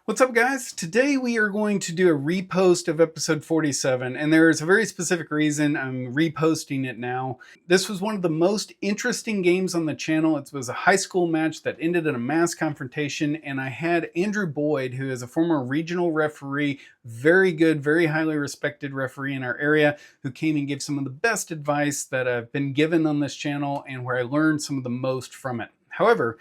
What's up, guys? Today we are going to do a repost of episode 47, and there is a very specific reason I'm reposting it now. This was one of the most interesting games on the channel. It was a high school match that ended in a mass confrontation, and I had Andrew Boyd, who is a former regional referee, very good, very highly respected referee in our area, who came and gave some of the best advice that I've been given on this channel and where I learned some of the most from it. However,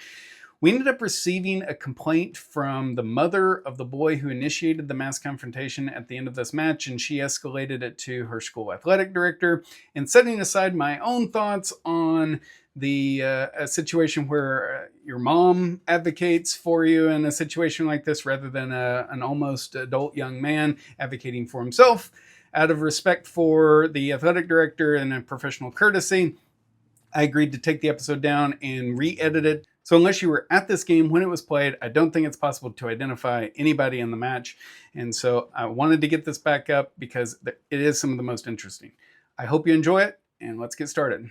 we ended up receiving a complaint from the mother of the boy who initiated the mass confrontation at the end of this match, and she escalated it to her school athletic director. And setting aside my own thoughts on the a situation where your mom advocates for you in a situation like this rather than an almost adult young man advocating for himself, out of respect for the athletic director and a professional courtesy, I agreed to take the episode down and re-edit it. So unless you were at this game when it was played, I don't think it's possible to identify anybody in the match. And so I wanted to get this back up because it is some of the most interesting. I hope you enjoy it, and let's get started.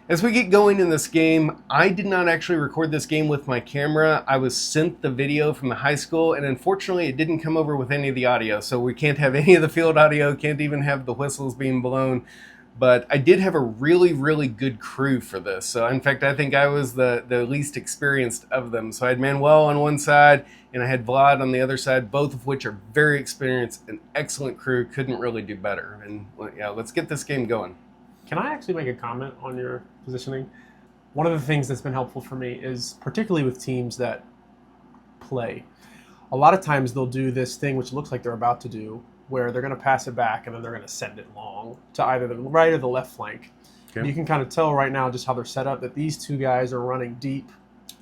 As we get going in this game, I did not actually record this game with my camera. I was sent the video from the high school, and unfortunately it didn't come over with any of the audio. So we can't have any of the field audio, can't even have the whistles being blown. But I did have a really good crew for this. So in fact, I think I was the least experienced of them. So I had Manuel on one side and I had Vlad on the other side, both of which are very experienced, an excellent crew, couldn't really do better. And yeah, let's get this game going. Can I actually make a comment on your positioning? One of the things that's been helpful for me is, particularly with teams that play, a lot of times they'll do this thing which looks like they're about to do, where they're going to pass it back and then they're going to send it long to either the right or the left flank. Okay. You can kind of tell right now just how they're set up that these two guys are running deep,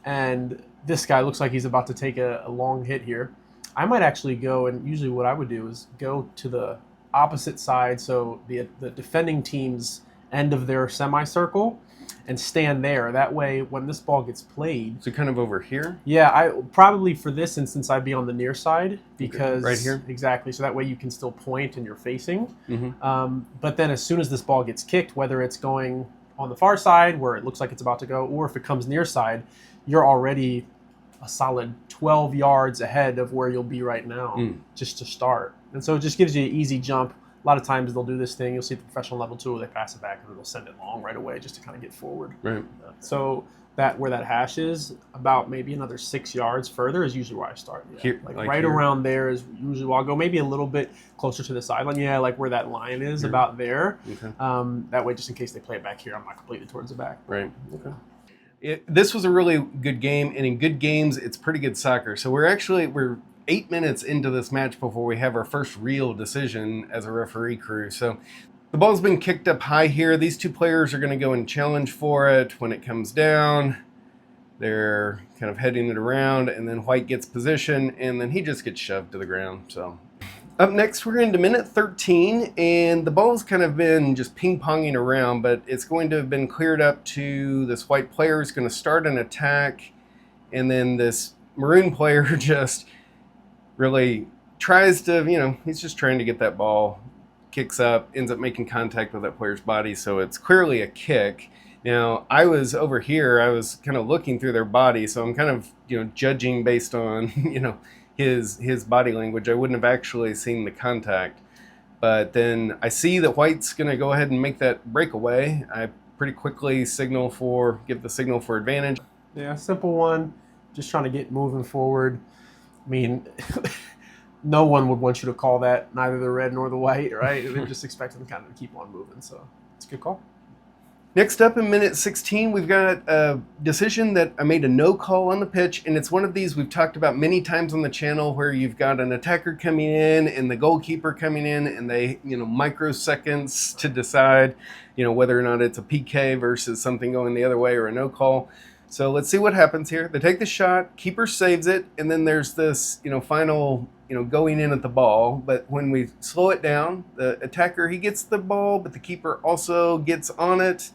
and this guy looks like he's about to take a long hit here. I might actually go, and usually what I would do is go to the opposite side, so the defending team's end of their semicircle, and stand there. That way, when this ball gets played... So kind of over here? Yeah, I probably for this instance, I'd be on the near side because... Right here? Exactly. So that way you can still point and you're facing. Mm-hmm. But then as soon as this ball gets kicked, whether it's going on the far side where it looks like it's about to go, or if it comes near side, you're already a solid 12 yards ahead of where you'll be right now just to start. And so it just gives you an easy jump. A lot of times they'll do this thing. You'll see at the professional level too, where they pass it back and they'll send it long right away just to kind of get forward. Right. So that where that hash is, about maybe another 6 yards further is usually where I start. Yeah. Here, like right right here. around there is usually where I'll go. Maybe a little bit closer to the sideline. Yeah, like where that line is, about there. Okay. That way, just in case they play it back here, I'm not completely towards the back. Right. Okay. This was a really good game, and in good games, it's pretty good soccer. So we're 8 minutes into this match before we have our first real decision as a referee crew. So the ball's been kicked up high here. These two players are going to go and challenge for it. When it comes down, they're kind of heading it around, and then White gets position, and then he just gets shoved to the ground. So up next, we're into minute 13, and the ball's kind of been just ping-ponging around, but it's going to have been cleared up to this White player who's going to start an attack, and then this Maroon player just really tries to, he's just trying to get that ball, kicks up, ends up making contact with that player's body, so it's clearly a kick. Now, I was over here, I was kind of looking through their body, so I'm kind of, judging based on, his body language. I wouldn't have actually seen the contact. But then I see that White's going to go ahead and make that breakaway. I pretty quickly give the signal for advantage. Yeah, simple one. Just trying to get moving forward. I mean, no one would want you to call that, neither the red nor the white, right? They're just expecting them kind of to keep on moving. So it's a good call. Next up in minute 16, we've got a decision that I made a no call on the pitch, and it's one of these we've talked about many times on the channel where you've got an attacker coming in and the goalkeeper coming in, and they, microseconds to decide, whether or not it's a PK versus something going the other way or a no call. So let's see what happens here. They take the shot, keeper saves it, and then there's this, final, going in at the ball. But when we slow it down, the attacker, he gets the ball, but the keeper also gets on it.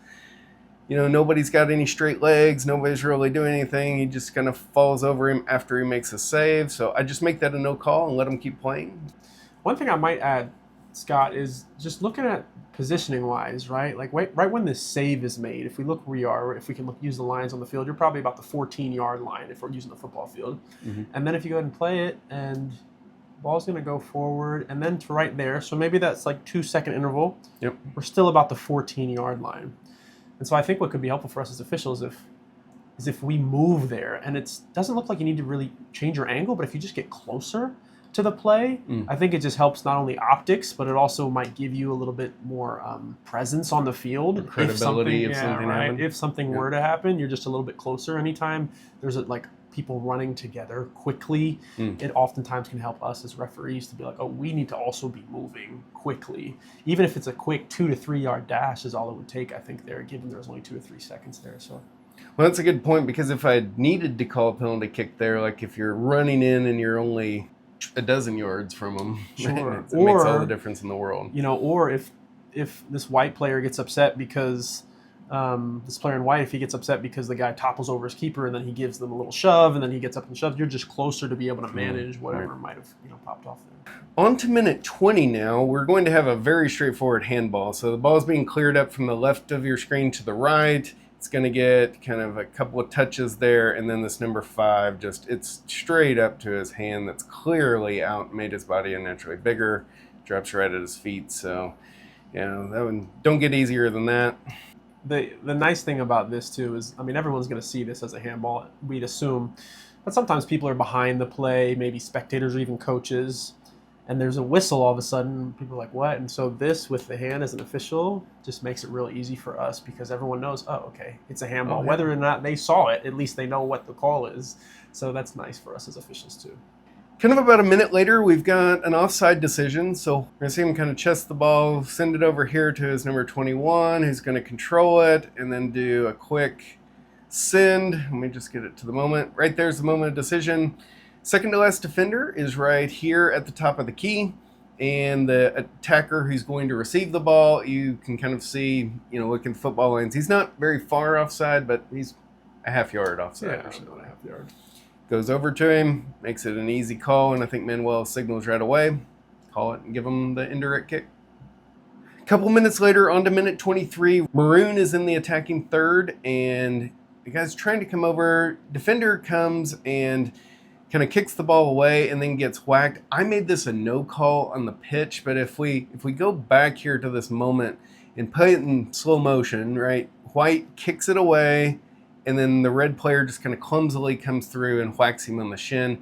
Nobody's got any straight legs. Nobody's really doing anything. He just kind of falls over him after he makes a save. So I just make that a no call and let him keep playing. One thing I might add Scott, is just looking at positioning wise, right? Like right when this save is made, if we look where we are, if we can use the lines on the field, you're probably about the 14-yard line if we're using the football field. Mhm. And then if you go ahead and play it, and ball's going to go forward and then to right there. So maybe that's like 2-second interval. Yep. We're still about the 14-yard line. And so I think what could be helpful for us as officials is if we move there, and it doesn't look like you need to really change your angle, but if you just get closer to the play, I think it just helps not only optics, but it also might give you a little bit more presence on the field. Or credibility if something happened. If something were to happen, you're just a little bit closer. Anytime there's like people running together quickly, it oftentimes can help us as referees to be like, oh, we need to also be moving quickly. Even if it's a quick 2 to 3 yard dash is all it would take, I think, there, given there's only 2 or 3 seconds there. So. Well, that's a good point, because if I needed to call a penalty kick there, like if you're running in and you're only a dozen yards from them, sure. it makes all the difference in the world. Or if this white player gets upset because this player in white, if he gets upset because the guy topples over his keeper and then he gives them a little shove and then he gets up and shoves, you're just closer to be able to manage whatever might have popped off there. On to minute 20 now. We're going to have a very straightforward handball. So the ball is being cleared up from the left of your screen to the right. It's going to get kind of a couple of touches there, and then this number 5, it's straight up to his hand that's clearly out, made his body unnaturally bigger, drops right at his feet. So, that one don't get easier than that. The nice thing about this too is, everyone's going to see this as a handball, we'd assume, but sometimes people are behind the play, maybe spectators or even coaches, and there's a whistle all of a sudden, people are like, what? And so this with the hand as an official just makes it real easy for us, because everyone knows, oh, okay, it's a handball. Whether or not they saw it, at least they know what the call is. So that's nice for us as officials too. Kind of about a minute later, we've got an offside decision. So we're going to see him kind of chest the ball, send it over here to his number 21, who's going to control it, and then do a quick send. Let me just get it to the moment. Right there's the moment of decision. Second to last defender is right here at the top of the key, and the attacker who's going to receive the ball, you can kind of see, look at the football lines. He's not very far offside, but he's a half yard offside or something. A half yard. Goes over to him, makes it an easy call, and I think Manuel signals right away. Call it and give him the indirect kick. A couple minutes later, on to minute 23, Maroon is in the attacking third, and the guy's trying to come over. Defender comes and kind of kicks the ball away and then gets whacked. I made this a no call on the pitch, but if we go back here to this moment and put it in slow motion, right? White kicks it away, and then the red player just kind of clumsily comes through and whacks him on the shin.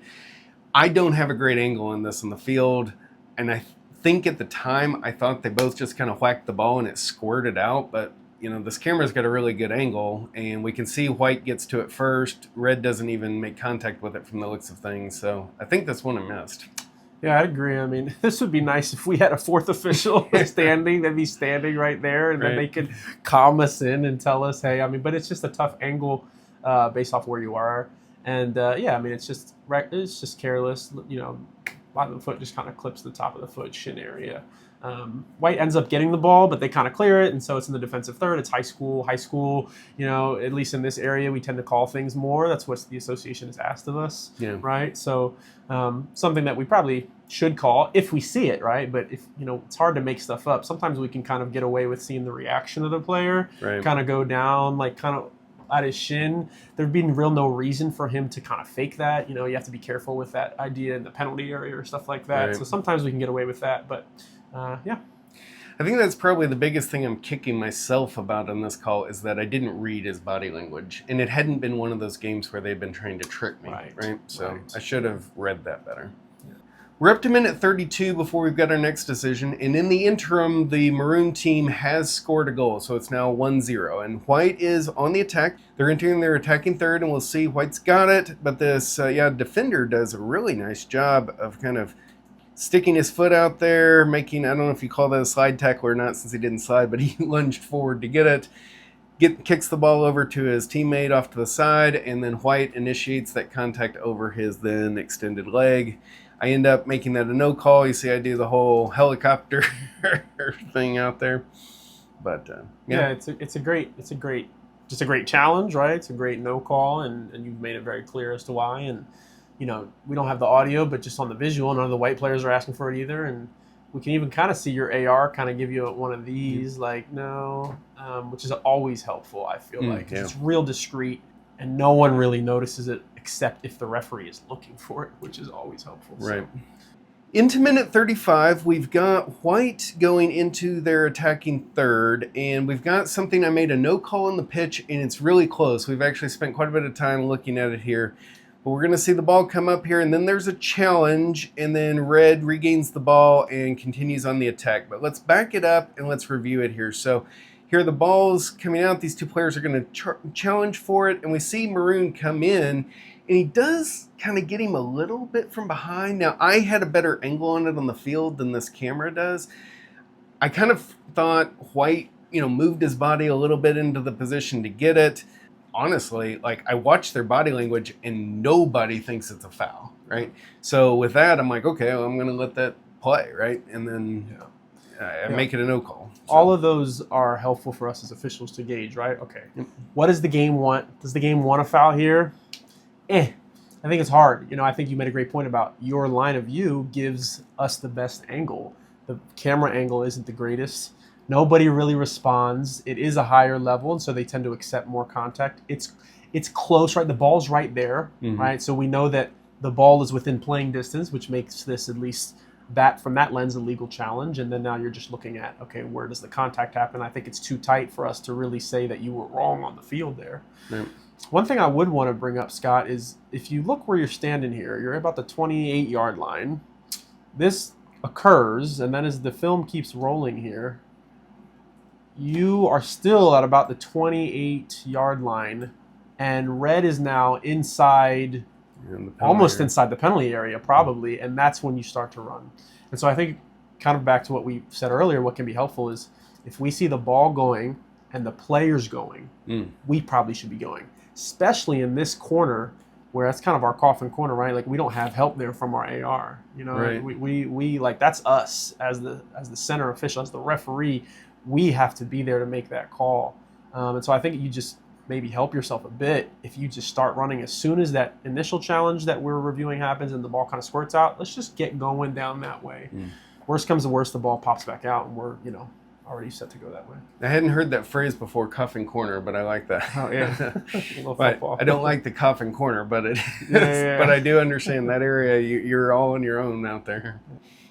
I don't have a great angle on this on the field, and I think at the time I thought they both just kind of whacked the ball and it squirted out, but this camera's got a really good angle, and we can see White gets to it first. Red doesn't even make contact with it from the looks of things, so I think that's one I missed. Yeah, I agree. This would be nice if we had a fourth official standing. They'd be standing right there, and then they could calm us in and tell us, hey, but it's just a tough angle based off where you are. And, it's just careless. Bottom of the foot just kind of clips the top of the foot, shin area. White ends up getting the ball, but they kind of clear it, and so it's in the defensive third. It's high school, at least in this area, we tend to call things more. That's what the association has asked of us, right? So something that we probably should call if we see it, right? But if, it's hard to make stuff up. Sometimes we can kind of get away with seeing the reaction of the player, kind of go down, like kind of at his shin. There'd be no reason for him to kind of fake that. You have to be careful with that idea in the penalty area or stuff like that. So sometimes we can get away with that, but I think that's probably the biggest thing I'm kicking myself about on this call, is that I didn't read his body language, and it hadn't been one of those games where they've been trying to trick me, right? So I should have read that better. Yeah. We're up to minute 32 before we've got our next decision, and in the interim, the Maroon team has scored a goal, so it's now 1-0, and White is on the attack. They're entering their attacking third, and we'll see White's got it, but this defender does a really nice job of kind of sticking his foot out there, making, I don't know if you call that a slide tackle or not, since he didn't slide, but he lunged forward to get it, kicks the ball over to his teammate off to the side, and then White initiates that contact over his then extended leg. I end up making that a no call. You see, I do the whole helicopter thing out there, but it's a great challenge, right? It's a great no call, and you've made it very clear as to why. And we don't have the audio, but just on the visual, none of the white players are asking for it either. And We can even kind of see your AR kind of give you one of these, like, no, which is always helpful, I feel like. 'Cause it's real discreet, and no one really notices it except if the referee is looking for it, which is always helpful. Right. So. Into minute 35, we've got white going into their attacking third, and we've got something. I made a no call on the pitch, and it's really close. We've actually spent quite a bit of time looking at it here. But we're going to see the ball come up here, and then there's a challenge, and then red regains the ball and continues on the attack. But let's back it up, and let's review it here. So here the ball's coming out. These two players are going to challenge for it, and we see maroon come in. And he does kind of get him a little bit from behind. Now, I had a better angle on it on the field than this camera does. I kind of thought white, moved his body a little bit into the position to get it. Honestly, like, I watched their body language and nobody thinks it's a foul, right? So with that, I'm like, okay, well, I'm going to let that play, right? And then make it a no call. So. All of those are helpful for us as officials to gauge, right? Okay. Yep. What does the game want? Does the game want a foul here? I think it's hard. I think you made a great point about your line of view gives us the best angle. The camera angle isn't the greatest. Nobody really responds. It is a higher level, and so they tend to accept more contact. It's close, right? The ball's right there, right? So we know that the ball is within playing distance, which makes this, at least that from that lens, a legal challenge. And then now you're just looking at, okay, where does the contact happen? I think it's too tight for us to really say that you were wrong on the field there. Yep. One thing I would want to bring up, Scott, is if you look where you're standing here, you're about the 28-yard line. This occurs, and then as the film keeps rolling here, you are still at about the 28-yard line, and red is now inside, almost inside the penalty area, probably, and that's when you start to run. And so I think, kind of back to what we said earlier, what can be helpful is if we see the ball going and the players going, we probably should be going. Especially in this corner, where that's kind of our coffin corner, right? Like, we don't have help there from our AR. Right. We like, that's us as the center official, as the referee. We have to be there to make that call. And so I think you just maybe help yourself a bit if you just start running as soon as that initial challenge that we're reviewing happens and the ball kind of squirts out. Let's just get going down that way. Worst comes to worst, the ball pops back out, and we're already set to go that way. I hadn't heard that phrase before, cuffing corner, but I like that. Oh, yeah. But I don't like the cuffing corner, but it is. Yeah. But I do understand that area. You're all on your own out there.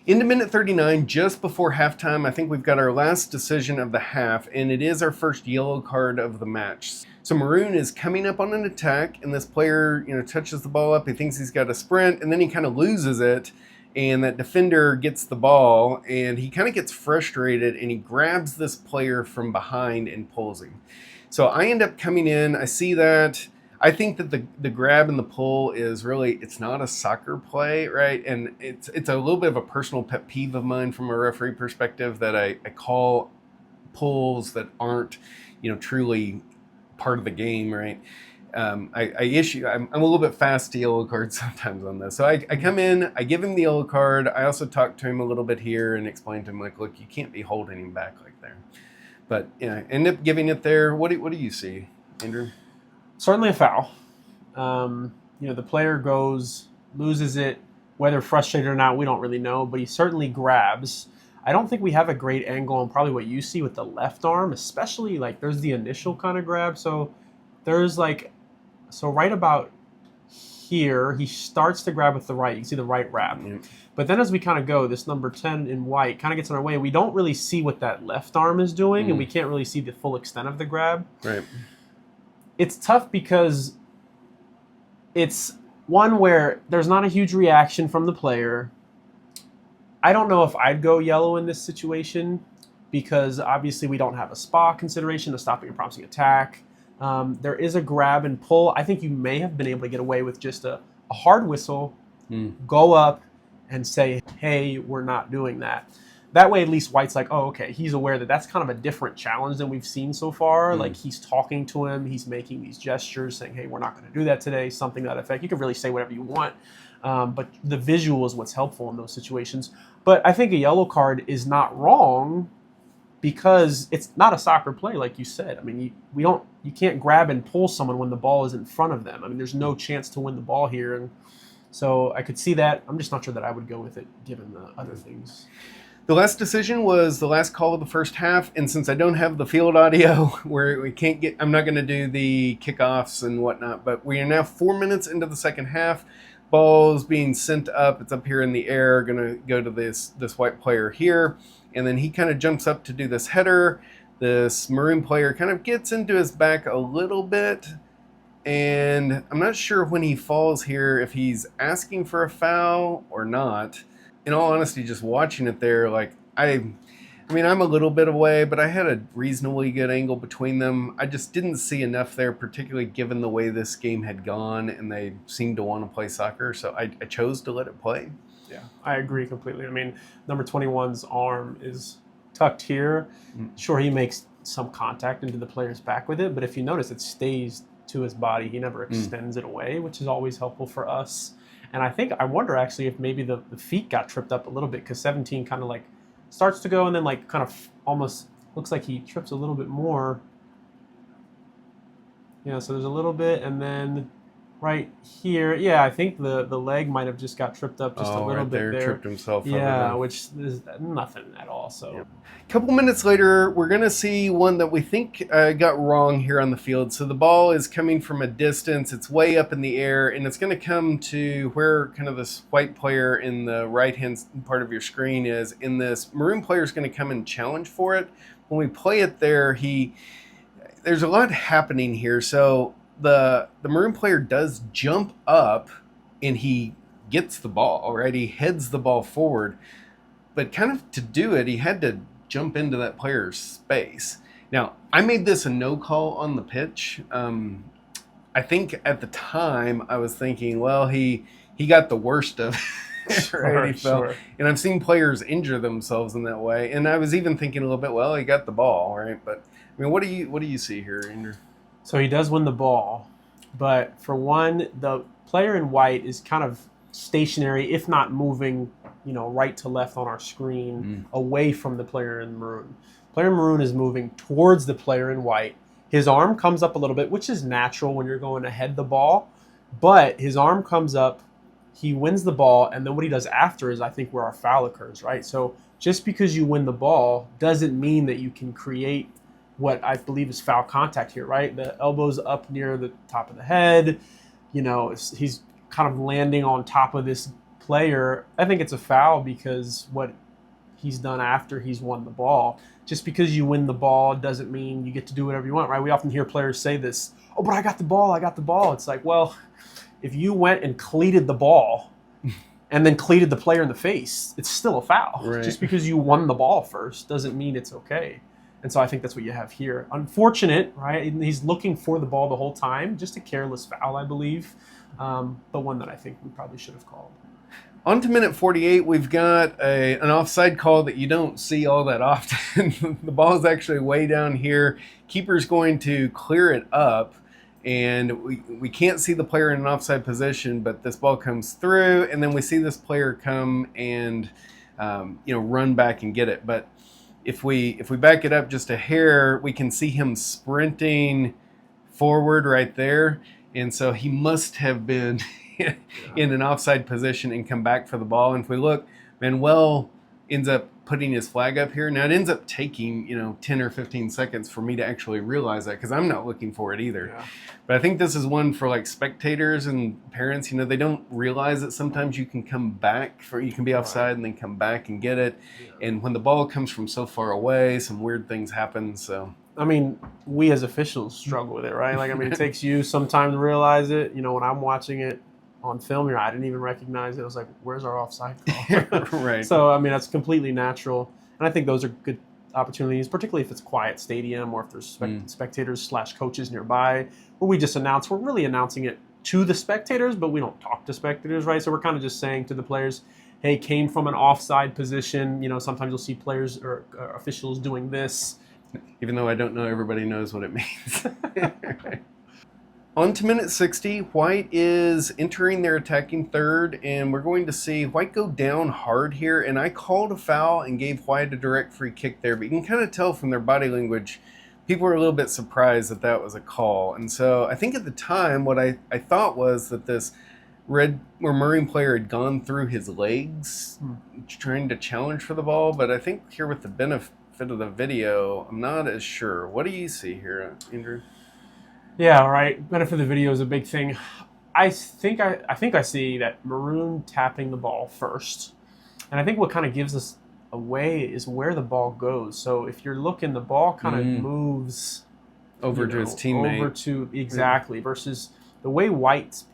Into minute 39, just before halftime, I think we've got our last decision of the half, and it is our first yellow card of the match. So maroon is coming up on an attack, and this player, touches the ball up. He thinks he's got a sprint, and then he kind of loses it. And that defender gets the ball, and he kind of gets frustrated, and he grabs this player from behind and pulls him. So I end up coming in. I see that. I think that the grab and the pull is really, it's not a soccer play, right? And it's a little bit of a personal pet peeve of mine from a referee perspective, that I call pulls that aren't, truly part of the game, right? I'm a little bit fast to yellow cards sometimes on this. So I come in, I give him the yellow card. I also talk to him a little bit here and explain to him, like, look, you can't be holding him back like there. But I end up giving it there. What do you see, Andrew? Certainly a foul. The player loses it, whether frustrated or not, we don't really know, but he certainly grabs. I don't think we have a great angle on probably what you see with the left arm, especially like there's the initial kind of grab. So there's right about here, he starts to grab with the right. You can see the right wrap. Mm. But then as we kind of go, this number 10 in white kind of gets in our way. We don't really see what that left arm is doing, and we can't really see the full extent of the grab. Right. It's tough because it's one where there's not a huge reaction from the player. I don't know if I'd go yellow in this situation because obviously we don't have a SPA consideration, a stopping and prompting attack. There is a grab and pull. I think you may have been able to get away with just a hard whistle, go up and say, hey, we're not doing that. That way, at least White's like, oh, okay, he's aware that that's kind of a different challenge than we've seen so far. Like, he's talking to him, he's making these gestures saying, hey, we're not going to do that today, something to that effect. You can really say whatever you want, but the visual is what's helpful in those situations. But I think a yellow card is not wrong because it's not a soccer play, like you said. I mean, you can't grab and pull someone when the ball is in front of them. I mean, there's no chance to win the ball here. And so I could see that. I'm just not sure that I would go with it given the other things. The last decision was the last call of the first half, and since I don't have the field audio where we can't get, I'm not going to do the kickoffs and whatnot, but we are now 4 minutes into the second half. Ball's being sent up. It's up here in the air, going to go to this white player here, and then he kind of jumps up to do this header. This maroon player kind of gets into his back a little bit, and I'm not sure when he falls here if he's asking for a foul or not. In all honesty, just watching it there, like I mean, I'm a little bit away, but I had a reasonably good angle between them. I just didn't see enough there, particularly given the way this game had gone, and they seemed to want to play soccer, so I chose to let it play. Yeah, I agree completely. I mean, number 21's arm is tucked here. Sure, he makes some contact into the player's back with it, but if you notice, it stays to his body. He never extends it away, which is always helpful for us. And I wonder actually if maybe the feet got tripped up a little bit, because 17 kind of like starts to go and then like kind of almost looks like he trips a little bit more. Yeah, so there's a little bit, and then right here, yeah, I think the leg might have just got tripped up just a little bit there. Tripped himself. Yeah, which is nothing at all. So. Yep. A couple minutes later, we're going to see one that we think got wrong here on the field. So the ball is coming from a distance. It's way up in the air, and it's going to come to where kind of this white player in the right-hand part of your screen is. And this maroon player is going to come and challenge for it. When we play it there, there's a lot happening here. So the maroon player does jump up, and he gets the ball, right? He heads the ball forward. But kind of to do it, he had to jump into that player's space. Now, I made this a no call on the pitch. I think at the time I was thinking, well, he got the worst of it. Right? Sure. And I've seen players injure themselves in that way. And I was even thinking a little bit, well, he got the ball, right? But I mean, what do you see here, Andrew? So he does win the ball, but for one, the player in white is kind of stationary, if not moving, right to left on our screen, away from the player in maroon. Player in maroon is moving towards the player in white. His arm comes up a little bit, which is natural when you're going to head the ball, but his arm comes up, he wins the ball, and then what he does after is, I think, where our foul occurs, right? So just because you win the ball doesn't mean that you can create what I believe is foul contact here, right? The elbow's up near the top of the head. He's kind of landing on top of this player. I think it's a foul because what he's done after he's won the ball. Just because you win the ball doesn't mean you get to do whatever you want, right? We often hear players say this, oh, but I got the ball. It's like, well, if you went and cleated the ball and then cleated the player in the face, it's still a foul. Right. Just because you won the ball first doesn't mean it's okay. And so I think that's what you have here. Unfortunate, right? He's looking for the ball the whole time. Just a careless foul, I believe. But one that I think we probably should have called. On to minute 48, we've got an offside call that you don't see all that often. The ball is actually way down here. Keeper's going to clear it up, and we can't see the player in an offside position, but this ball comes through, and then we see this player come and run back and get it. But if we back it up just a hair, we can see him sprinting forward right there, and so he must have been in an offside position and come back for the ball. And if we look, Manuel ends up putting his flag up here. Now it ends up taking 10 or 15 seconds for me to actually realize that, because I'm not looking for it either. Yeah. But I think this is one for like spectators and parents. They don't realize that sometimes you can come back you can be offside and then come back and get it. Yeah. And when the ball comes from so far away, some weird things happen. So I mean, we as officials struggle with it, right? Like, I mean, it takes you some time to realize it. When I'm watching it on film here, I didn't even recognize it. I was like, where's our offside call? Right. So, I mean, that's completely natural. And I think those are good opportunities, particularly if it's a quiet stadium or if there's spectators / coaches nearby, where we just we're really announcing it to the spectators, but we don't talk to spectators, right? So we're kind of just saying to the players, hey, came from an offside position. Sometimes you'll see players or officials doing this. Even though I don't know everybody knows what it means. On to minute 60, White is entering their attacking third, and we're going to see White go down hard here, and I called a foul and gave White a direct free kick there, but you can kind of tell from their body language, people were a little bit surprised that was a call. And so I think at the time what I thought was that this where Marine player had gone through his legs trying to challenge for the ball, but I think here with the benefit of the video, I'm not as sure. What do you see here, Andrew? Yeah, right. Benefit of the video is a big thing. I think I see that Maroon tapping the ball first. And I think what kind of gives us away is where the ball goes. So if you're looking, the ball kind of moves over to his teammate. Exactly, versus the way White's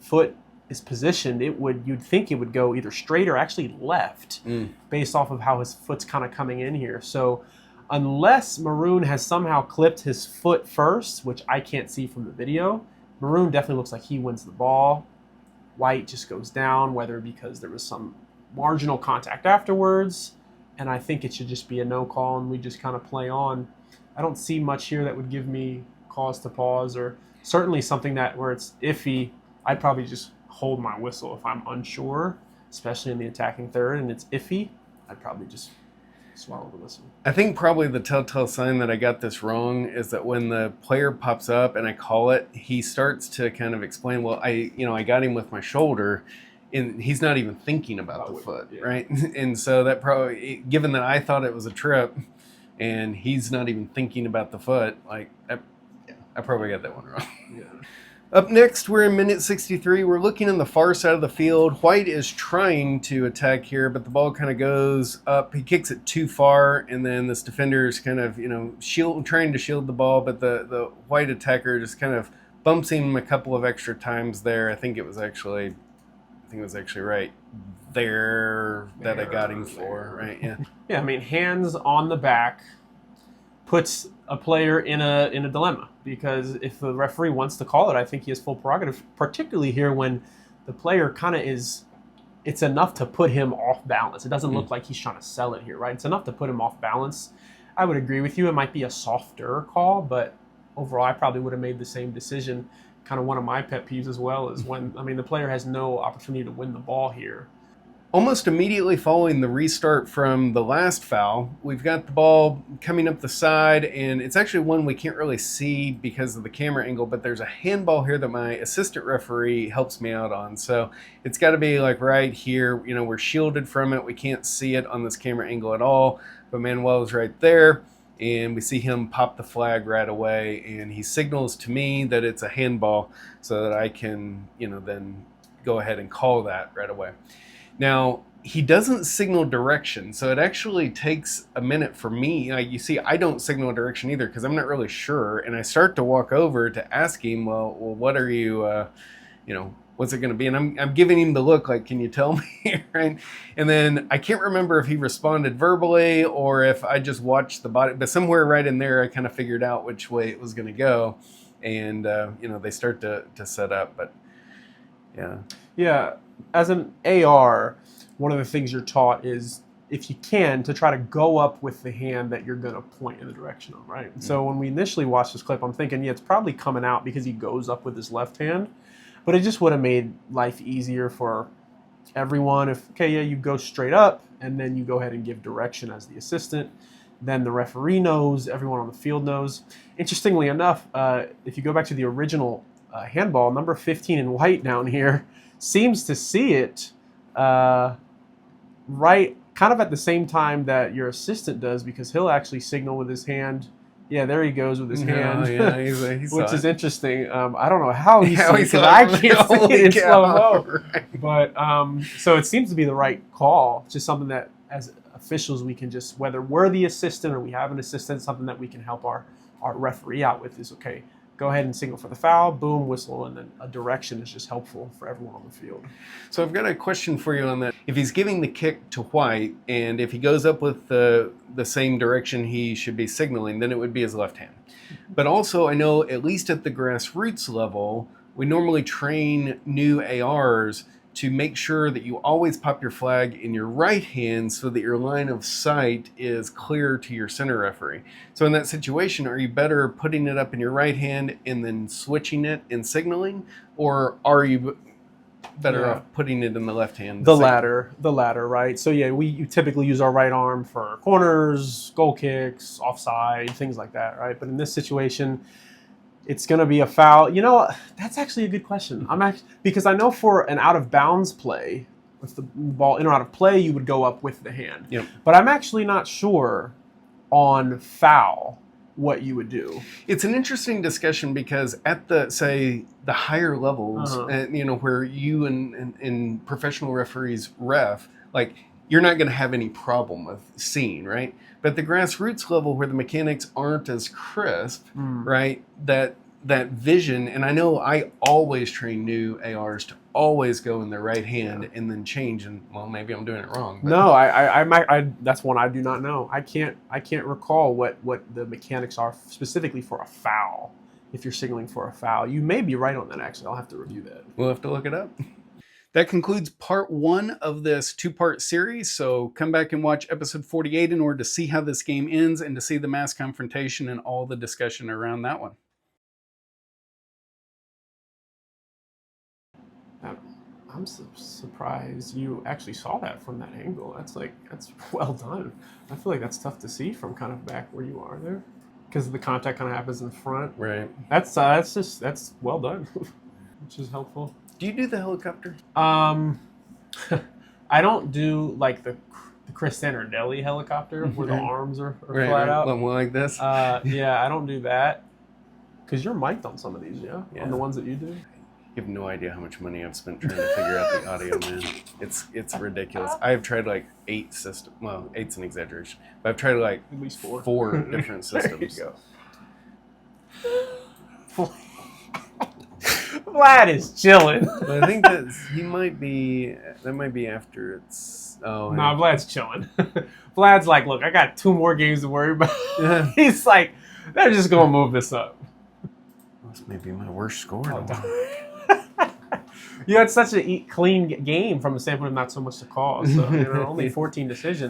foot is positioned, you'd think it would go either straight or actually left based off of how his foot's kind of coming in here. So unless Maroon has somehow clipped his foot first, which I can't see from the video, Maroon definitely looks like he wins the ball. White just goes down, whether because there was some marginal contact afterwards, and I think it should just be a no call and we just kind of play on. I don't see much here that would give me cause to pause, or certainly something that where it's iffy, I'd probably just hold my whistle. If I'm unsure, especially in the attacking third, and it's iffy, I'd probably just swallow the whistle. I think probably the telltale sign that I got this wrong is that when the player pops up and I call it, he starts to kind of explain, well, I got him with my shoulder, and he's not even thinking about the foot, right? And so that probably, given that I thought it was a trip and he's not even thinking about the foot, like I probably got that one wrong. Yeah. Up next, we're in minute 63. We're looking on the far side of the field. White is trying to attack here, but the ball kind of goes up. He kicks it too far, and then this defender is kind of, trying to shield the ball, but the White attacker just kind of bumps him a couple of extra times there. I think it was actually right there that I got him for, right? Yeah. Yeah, I mean, hands on the back puts a player in a dilemma, because if the referee wants to call it, I think he has full prerogative, particularly here when the player kind of it's enough to put him off balance. It doesn't look like he's trying to sell it here, right? It's enough to put him off balance. I would agree with you. It might be a softer call, but overall, I probably would have made the same decision. Kind of one of my pet peeves as well is when, the player has no opportunity to win the ball here. Almost immediately following the restart from the last foul, we've got the ball coming up the side, and it's actually one we can't really see because of the camera angle, but there's a handball here that my assistant referee helps me out on. So it's got to be like right here. We're shielded from it. We can't see it on this camera angle at all, but Manuel is right there, and we see him pop the flag right away, and he signals to me that it's a handball so that I can, then go ahead and call that right away. Now, he doesn't signal direction, so it actually takes a minute for me. You see, I don't signal direction either because I'm not really sure, and I start to walk over to ask him, well, what are you, what's it going to be? And I'm giving him the look like, can you tell me, right? And then I can't remember if he responded verbally or if I just watched the body, but somewhere right in there I kind of figured out which way it was going to go, and, they start to set up, but yeah. Yeah. As an AR, one of the things you're taught is, if you can, to try to go up with the hand that you're going to point in the direction of, right? Mm-hmm. So when we initially watched this clip, I'm thinking, it's probably coming out because he goes up with his left hand. But it just would have made life easier for everyone if, you go straight up, and then you go ahead and give direction as the assistant. Then the referee knows, everyone on the field knows. Interestingly enough, if you go back to the original handball, number 15 in white down here seems to see it right kind of at the same time that your assistant does, because he'll actually signal with his hand. Yeah, there he goes with his hand, which is interesting. I don't know how he sees it, because I can't see it in slow-mo. Right. But so it seems to be the right call. It's just something that, as officials, we can just, whether we're the assistant or we have an assistant, something that we can help our referee out with is, okay, go ahead and signal for the foul, boom, whistle, and then a direction is just helpful for everyone on the field. So I've got a question for you on that. If he's giving the kick to White, and if he goes up with the same direction he should be signaling, then it would be his left hand. But also, I know, at least at the grassroots level, we normally train new ARs to make sure that you always pop your flag in your right hand so that your line of sight is clear to your center referee. So in that situation, are you better putting it up in your right hand and then switching it and signaling? Or are you better off putting it in the left hand? The latter, right? So you typically use our right arm for corners, goal kicks, offside, things like that, right? But in this situation, it's going to be a foul. You know, that's actually a good question. Because I know for an out of bounds play, if the ball in or out of play, you would go up with the hand. Yep. But I'm actually not sure on foul what you would do. It's an interesting discussion because at the, say, the higher levels, where you and professional referees ref, like, you're not going to have any problem with seeing, right? But at the grassroots level where the mechanics aren't as crisp, right, that vision, and I know I always train new ARs to always go in their right hand and then change, and well, maybe I'm doing it wrong. But. No, I that's one I do not know. I can't recall what the mechanics are specifically for a foul. If you're signaling for a foul, you may be right on that. Actually, I'll have to review that. We'll have to look it up. That concludes part 1 of this 2-part series, so come back and watch episode 48 in order to see how this game ends and to see the mass confrontation and all the discussion around that one. I'm surprised you actually saw that from that angle. That's well done. I feel like that's tough to see from kind of back where you are there, because the contact kind of happens in front. Right. That's well done, which is helpful. Do you do the helicopter? I don't do like the Chris Santardelli helicopter where the arms are flat out. One like this. Yeah, I don't do that because you're mic'd on some of these, yeah, on the ones that you do. You have no idea how much money I've spent trying to figure out the audio, man. It's ridiculous. I've tried like 8 systems. Well, 8's an exaggeration, but I've tried like at least 4 different systems. There you go. Vlad is chilling. But I think that might be after it's. Oh, nah, Vlad's chilling. Vlad's like, look, I got 2 more games to worry about. He's like, they're just gonna move this up. This may be my worst score. You had such a clean game from the standpoint of not so much to call. So only 14 decisions.